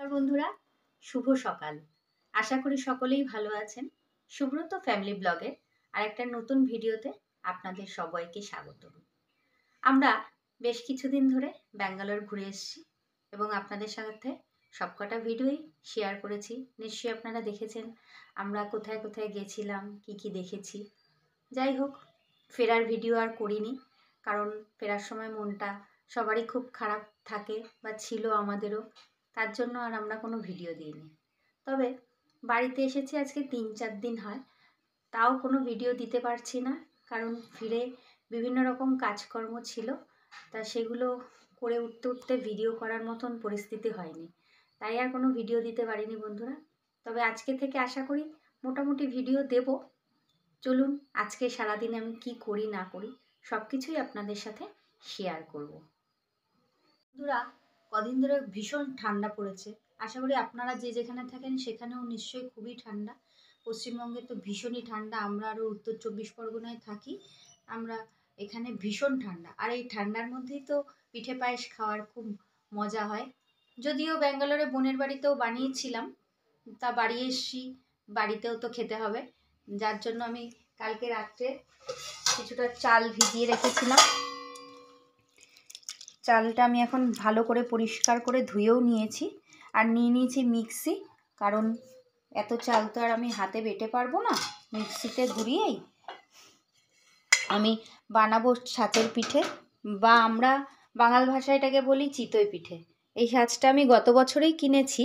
নমস্কার বন্ধুরা, শুভ সকাল। আশা করি সকলেই ভালো আছেন। সুব্রত ফ্যামিলি ব্লগের আরেকটা নতুন ভিডিওতে আপনাদের সবাইকে স্বাগত। আমরা বেশ কিছুদিন ধরে ব্যাঙ্গালোর ঘুরে এসেছি এবং আপনাদের সাথে সবকটা ভিডিওই শেয়ার করেছি। নিশ্চয়ই আপনারা দেখেছেন আমরা কোথায় কোথায় গেছিলাম, কি কি দেখেছি। যাই হোক, ফেরার ভিডিও আর করিনি, কারণ ফেরার সময় মনটা সবারই খুব খারাপ থাকে বা ছিল আমাদেরও। তার জন্য আর আমরা কোনো ভিডিও দিইনি। তবে বাড়িতে এসেছি আজকে 3-4 দিন হয়, তাও কোনো ভিডিও দিতে পারছি না, কারণ ফিরে বিভিন্ন রকম কাজকর্ম ছিল, তা সেগুলো করে উঠতে উঠতে ভিডিও করার মতন পরিস্থিতি হয়নি, তাই আর কোনো ভিডিও দিতে পারিনি বন্ধুরা। তবে আজকে থেকে আশা করি মোটামুটি ভিডিও দেব। চলুন আজকে সারাদিনে আমি কি করি না করি সব কিছুই আপনাদের সাথে শেয়ার করব। বন্ধুরা, কদিন ধরে ভীষণ ঠান্ডা পড়েছে। আশা করি আপনারা যে যেখানে থাকেন সেখানেও নিশ্চয়ই খুবই ঠান্ডা। পশ্চিমবঙ্গে তো ভীষণই ঠান্ডা। আমরা আরও উত্তর 24 পরগনায় থাকি, আমরা এখানে ভীষণ ঠান্ডা। আর এই ঠান্ডার মধ্যেই তো পিঠে পায়েস খাওয়ার খুব মজা হয়। যদিও ব্যাঙ্গালোরে বোনের বাড়িতেও বানিয়েছিলাম, তা বাড়ি এসছি, বাড়িতেও তো খেতে হবে। যার জন্য আমি কালকে রাত্রে কিছুটা চাল ভিজিয়ে রেখেছিলাম। চালটা আমি এখন ভালো করে পরিষ্কার করে ধুয়েও নিয়েছি, আর নিয়ে নিয়েছি মিক্সি, কারণ এত চাল তো আর আমি হাতে বেটে পারবো না। মিক্সিতে ঘুরিয়েই আমি বানাবো ছাঁচের পিঠে, বা আমরা বাঙাল ভাষায় এটাকে বলি চিতই পিঠে। এই ছাঁচটা আমি গত বছরেই কিনেছি,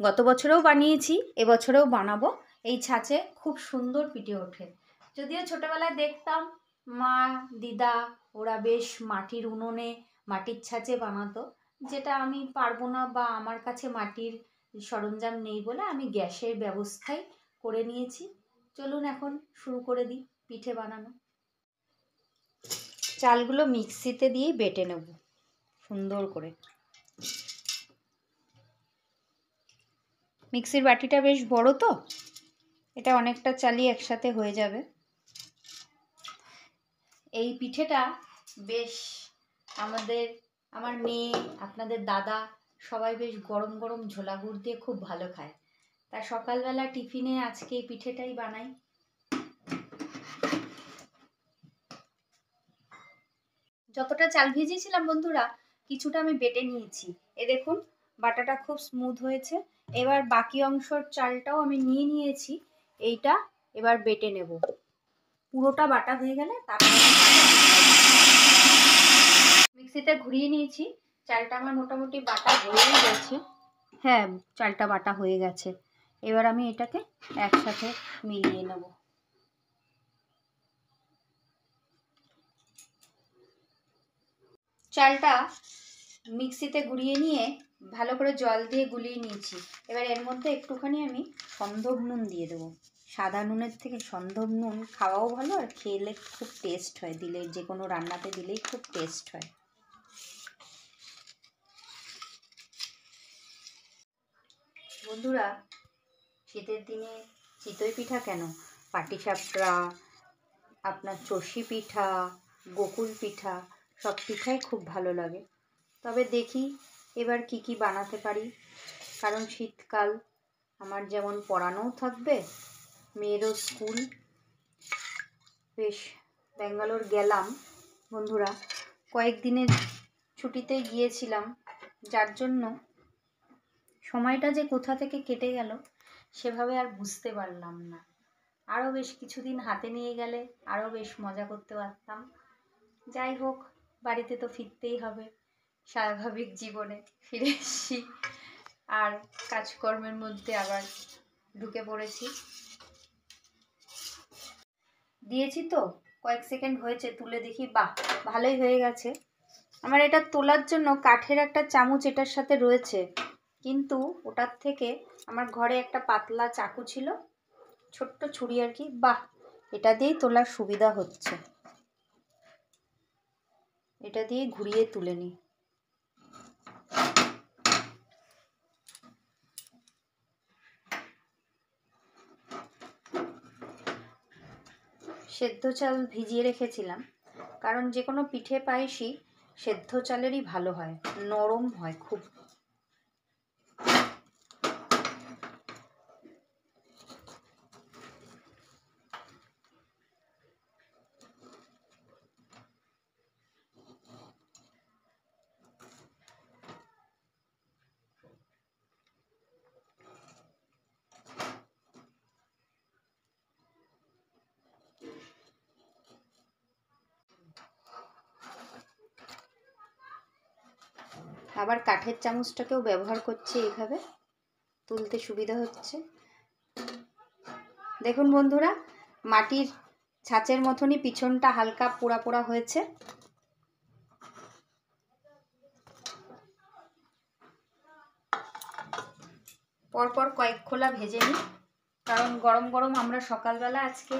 গত বছরেও বানিয়েছি, এবছরেও বানাবো। এই ছাঁচে খুব সুন্দর পিঠে ওঠে। যদিও ছোটোবেলায় দেখতাম মা, দিদা ওরা বেশ মাটির উনুনে, মাটির ছাঁচে বানাতো, যেটা আমি পারবো না, বা আমার কাছে মাটির সরঞ্জাম নেই বলে আমি গ্যাসের ব্যবস্থাই করে নিয়েছি। চলুন এখন শুরু করে দিই পিঠে বানানো। চালগুলো মিক্সিতে দিয়েই বেটে নেব সুন্দর করে। মিক্সির বাটিটা বেশ বড়, তো এটা অনেকটা চালই একসাথে হয়ে যাবে। এই পিঠেটা বেশ আমার মেয়ে, আপনাদের দাদা সবাই বেশ গরম গরম ঝোলা গুড় দিয়ে খুব ভালো খায়। তা সকালবেলা টিফিনে আজকে এই পিঠেটাই বানাই। যতটা চাল ভিজিয়েছিলাম বন্ধুরা, কিছুটা আমি বেটে নিয়েছি। এ দেখুন বাটাটা খুব স্মুথ হয়েছে। এবার বাকি অংশের চালটাও আমি নিয়ে নিয়েছি, এইটা এবার বেটে নেব। পুরোটা বাটা হয়ে গেলে তারপরে মিক্সিতে ঘুরিয়ে নিয়েছি। চালটা আমার মোটামুটি বাটা হয়েই গেছে। হ্যাঁ, চালটা বাটা হয়ে গেছে। এবার আমি এটাকে একসাথে মিলিয়ে নেব। চালটা মিক্সিতে গুঁড়িয়ে নিয়ে ভালো করে জল দিয়ে গুলিয়ে নিয়েছি। এবার এর মধ্যে একটুখানি আমি সন্দব নুন দিয়ে দেবো। সাদা নুনের থেকে সন্দব নুন খাওয়াও ভালো, আর খেলে খুব টেস্ট হয়, দিলে যে কোনো রান্নাতে দিলেই খুব টেস্ট হয়। বন্ধুরা, শীতের দিনে চিতই পিঠা কেন, পাটিসাপটা, আপনার চষি পিঠা, গোকুল পিঠা, সব পিঠাই খুব ভালো লাগে। তবে দেখি এবার কি কি বানাতে পারি, কারণ শীতকাল, আমার যেমন পড়ানোও থাকবে, মেয়েরও স্কুল। বেশ ব্যাঙ্গালোর গেলাম বন্ধুরা, কয়েকদিনের ছুটিতে গিয়েছিলাম, যার জন্য সময়টা যে কোথা থেকে কেটে গেল সেভাবে আর বুঝতে পারলাম না। আরও বেশ কিছুদিন হাতে নিয়ে গেলে আরও বেশ মজা করতে পারতাম। যাই হোক, বাড়িতে তো ফিরতেই হবে, স্বাভাবিক জীবনে ফিরে এসেছি, আর কাজকর্মের মধ্যে আবার ঢুকে পড়েছি। দিয়েছি তো কয়েক সেকেন্ড হয়েছে, তুলে দেখি, বাহ ভালোই হয়ে গেছে। আমার এটা তোলার জন্য কাঠের একটা চামচ এটার সাথে রয়েছে, কিন্তু ওটার থেকে আমার ঘরে একটা পাতলা চাকু ছিল, ছোট্ট ছুরি আর কি। বাহ, এটা দিয়েই তোলার সুবিধা হচ্ছে, এটা দিয়ে ঘুরিয়ে তুলে নিই। সেদ্ধ চাল ভিজিয়ে রেখেছিলাম, কারণ যে কোনো পিঠে পায়েসই সেদ্ধ চালেরই ভালো হয়, নরম হয় খুব। আবার কাঠের চামচটাকেও ব্যবহার করছি, এইভাবে তুলতে সুবিধা হচ্ছে। দেখুন বন্ধুরা, মাটির ছাঁচের মতনই পিছনটা হালকা পোড়া পোড়া হয়েছে। পরপর কয়েক খোলা ভেজে নিই, কারণ গরম গরম আমরা সকালবেলা আজকে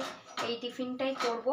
এই টিফিনটাই করব।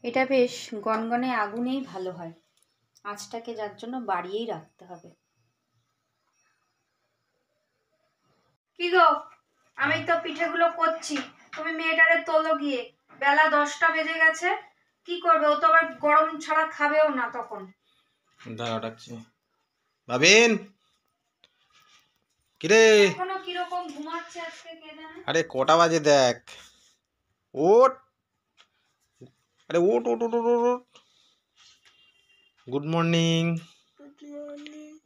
এটা বেশ গনগনে আগুনেই ভালো হয়, আঁচটাকে যার জন্য বাড়িয়েই রাখতে হবে। কি গো, আমি তো পিঠেগুলো করছি, তুমি মেয়েটারে তোলো গিয়ে। বেলা 10টা বেজে গেছে, কি করবে? ও তো আবার গরম ছাড়া খাবেও না তখন। দাঁড়া ডাকছি। ভাবিন, কিরে? এখনো কিরকম ঘুমাচ্ছে আজকে কে জানে। আরে কটা বাজে দেখ। ওঠ, আরে ওঠ ওঠ ওঠ ওঠ ওঠ। Good morning.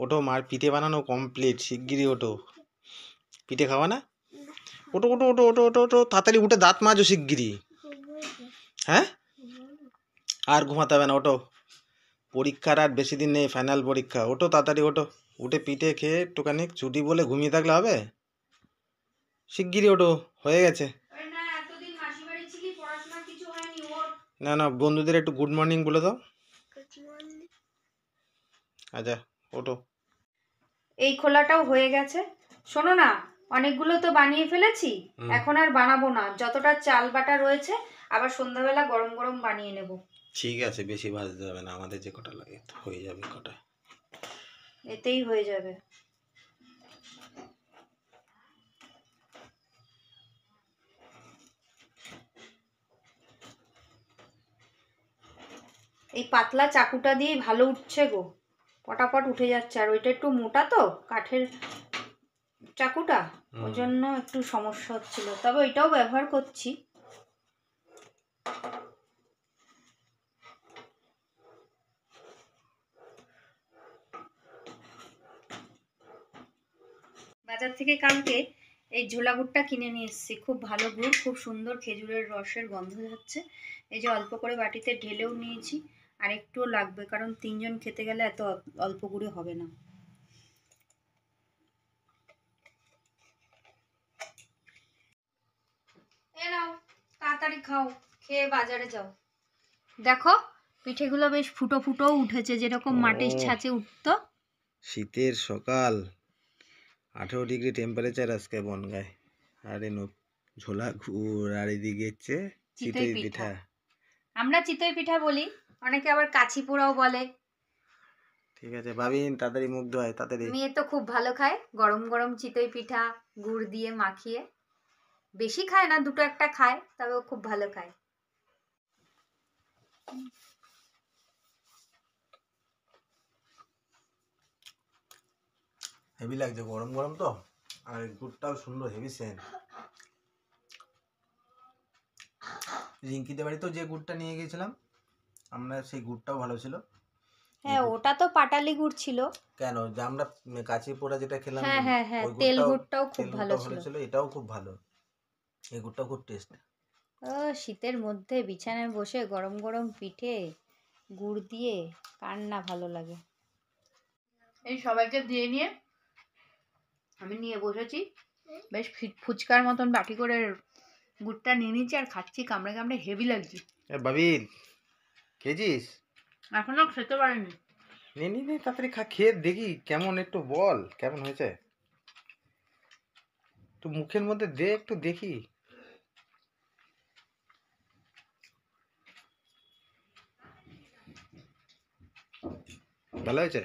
ওঠো, মার পিঠে বানানো কমপ্লিট, শিগগিরই ওঠো। পিঠে খাওয়া না? ওঠো ওঠো ওঠো ওঠো ওঠো ওঠো, তাড়াতাড়ি উঠে দাঁত মাজো শিগগিরই। হ্যাঁ, আর ঘুমাতে হবে না, ওঠো। পরীক্ষার আর বেশি দিন নেই, ফাইনাল পরীক্ষা। ওঠো তাড়াতাড়ি ওঠো, উঠে পিঠে খেয়ে একটুখানি ছুটি বলে ঘুমিয়ে থাকলে হবে? শিগগিরই ওঠো, হয়ে গেছে। না না, বন্ধুদের একটু গুড মর্নিং বলে দাও। আচ্ছা, ওঠো। এই খোলাটাও হয়ে গেছে। শোনো না, অনেকগুলো তো বানিয়ে ফেলেছি, এখন আর বানাবো না। যতটা চাল বাটা রয়েছে আবার সন্ধ্যাবেলা গরম গরম বানিয়ে নেব। ঠিক আছে, বেশি ভাজতে হবে না, আমাদের যে কটা লাগে হয়ে যাবে কটা। এতেই হয়ে যাবে। এই পাতলা চাকুটা দিয়ে ভালো উঠছে গো, পটাপট উঠে যাচ্ছে। আর ওইটা একটু মোটা তো কাঠের চাকুটা, ওই জন্য একটু সমস্যা হচ্ছিল, তবে ওইটাও ব্যবহার করছি। বাজার থেকে কালকে এই ঝোলা গুড়টা কিনে নিয়ে এসেছি, খুব ভালো গুড়, খুব সুন্দর খেজুরের রসের গন্ধ হচ্ছে। এই যে অল্প করে বাটিতে ঢেলেও নিয়েছি, আর একটুও লাগবে, কারণ 3 জন খেতে গেলে এত অল্প গুড়ে হবে না। এ নাও, তাড়াতাড়ি খাও, খেয়ে বাজারে যাও। দেখো পিঠেগুলো বেশ ফুটো ফুটো উঠেছে, যেরকম মাটির ছাঁচে উঠতো। শীতের সকাল, 18 ডিগ্রি টেম্পারেচার আজকে বনগায়। আরে ঝোলা গুড়, আর এদিকে হচ্ছে চিতই পিঠা। আমরা চিতই পিঠা বলি, অনেকে আবার কাছি পোড়াও বলে। ঠিক আছে ভাবিন, তাড়াতাড়ি মুখ ধোয় তাড়াতাড়ি। মেয়ে তো খুব ভালো খায় গরম গরম চিতই পিঠা, গুড় দিয়ে মাখিয়ে। বেশি খায় না, দুটো একটা খায়, তবে ও খুব ভালো খায়। হেভি লাগছে, গরম গরম তো, আর গুড়টাও সুন্দর, হেভি সেন্ট। রিঙ্কিদের বাড়িতেও যে গুড়টা নিয়ে গিয়েছিলাম আমরা, সেই গুড়টাও ভালো ছিল। হ্যাঁ, ওটা তো পাটালি গুড় ছিল। কেন, যে আমরা কাঁচি পোড়া যেটা খেলাম, হ্যাঁ হ্যাঁ হ্যাঁ, তেল গুড়টাও খুব ভালো ছিল। এটাও খুব ভালো, এই গুড়টাও খুব টেস্ট। ও, শীতের মধ্যে বিছানায় বসে গরম গরম পিঠে গুড় দিয়ে কার না ভালো লাগে। এই সবাইকে দিয়ে নিয়ে আমি নিয়ে বসেছি, বেশ ফুচকার মতন বাটি করে গুড়টা নিয়ে নিয়েছি, আর খাচ্ছি কামড়ে কামড়ে, হেভি লাগছে। বাবিন, খেয়েছিস? এখনো খেতে পারিনি। নে নে নে, তাড়াতাড়ি খা, খেয়ে দেখি কেমন, একটু বল কেমন হয়েছে, একটু মুখের মধ্যে দে, একটু দেখি। ভালো হয়েছে?